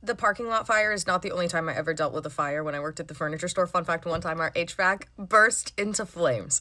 The parking lot fire is not the only time I ever dealt with a fire. When I worked at the furniture store, fun fact, one time our HVAC burst into flames.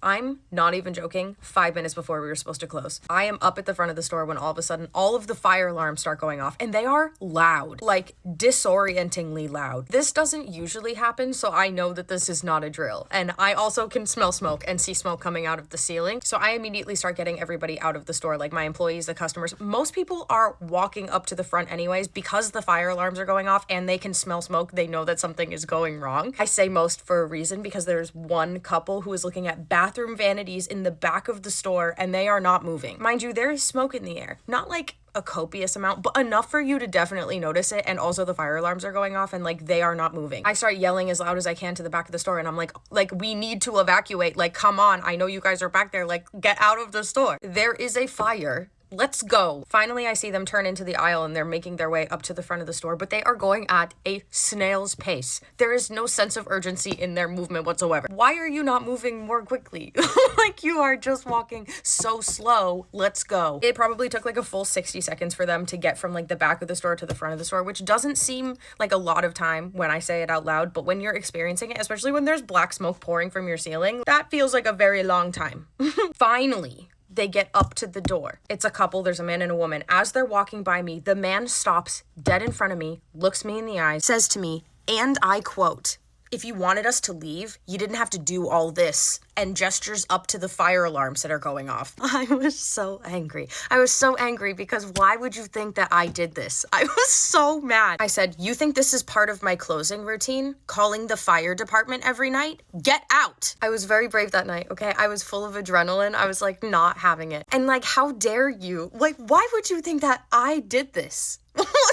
I'm not even joking, 5 minutes before we were supposed to close. I am up at the front of the store when all of a sudden all of the fire alarms start going off, and they are loud, like disorientingly loud. This doesn't usually happen, so I know that this is not a drill. And I also can smell smoke and see smoke coming out of the ceiling. So I immediately start getting everybody out of the store, like my employees, the customers. Most people are walking up to the front anyways because the fire alarms are going off and they can smell smoke. They know that something is going wrong. I say most for a reason because there's one couple who is looking at bathroom vanities in the back of the store and they are not moving. Mind you, there is smoke in the air. Not like a copious amount, but enough for you to definitely notice it. And also the fire alarms are going off and like they are not moving. I start yelling as loud as I can to the back of the store and I'm like, we need to evacuate. Like, come on. I know you guys are back there. Like, get out of the store. There is a fire. Let's go. Finally, I see them turn into the aisle and they're making their way up to the front of the store, but they are going at a snail's pace. There is no sense of urgency in their movement whatsoever. Why are you not moving more quickly? Like, you are just walking so slow. Let's go. It probably took like a full 60 seconds for them to get from like the back of the store to the front of the store, which doesn't seem like a lot of time when I say it out loud, but when you're experiencing it, especially when there's black smoke pouring from your ceiling, that feels like a very long time. Finally, they get up to the door. It's a couple. There's a man and a woman. As they're walking by me, the man stops dead in front of me, looks me in the eyes, says to me, and I quote, "If you wanted us to leave, you didn't have to do all this," and gestures up to the fire alarms that are going off. I was so angry. I was so angry because why would you think that I did this? I was so mad. I said, "You think this is part of my closing routine? Calling the fire department every night? Get out!" I was very brave that night, okay? I was full of adrenaline. I was like not having it. And like, how dare you? Like, why would you think that I did this?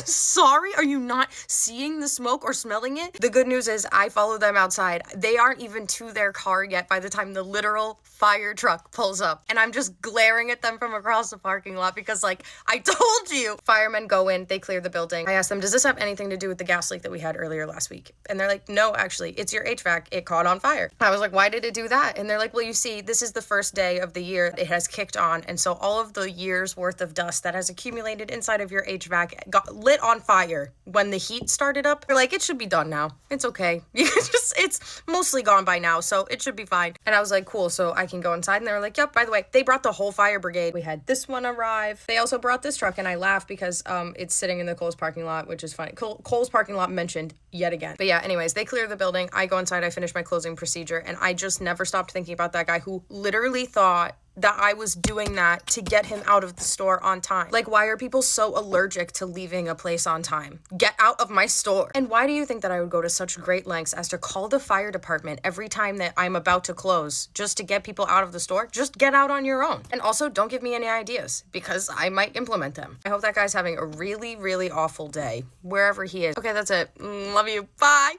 Sorry, are you not seeing the smoke or smelling it? The good news is I follow them outside. They aren't even to their car yet by the time the literal fire truck pulls up. And I'm just glaring at them from across the parking lot because like, I told you. Firemen go in, they clear the building. I asked them, does this have anything to do with the gas leak that we had earlier last week? And they're like, no, actually, it's your HVAC. It caught on fire. I was like, why did it do that? And they're like, well, you see, this is the first day of the year it has kicked on. And so all of the year's worth of dust that has accumulated inside of your HVAC got lit on fire when the heat started up. They're like, it should be done now. It's okay. It's mostly gone by now, so it should be fine. And I was like, cool, so I can go inside. And they were like, yep, by the way, they brought the whole fire brigade. We had this one arrive. They also brought this truck, and I laugh because it's sitting in the Kohl's parking lot, which is funny. Kohl's parking lot mentioned yet again. But yeah, anyways, they clear the building. I go inside, I finish my closing procedure, and I just never stopped thinking about that guy who literally thought that I was doing that to get him out of the store on time. Like, why are people so allergic to leaving a place on time? Get out of my store. And why do you think that I would go to such great lengths as to call the fire department every time that I'm about to close just to get people out of the store? Just get out on your own. And also, don't give me any ideas because I might implement them. I hope that guy's having a really, really awful day wherever he is. Okay, that's it. Love you. Bye.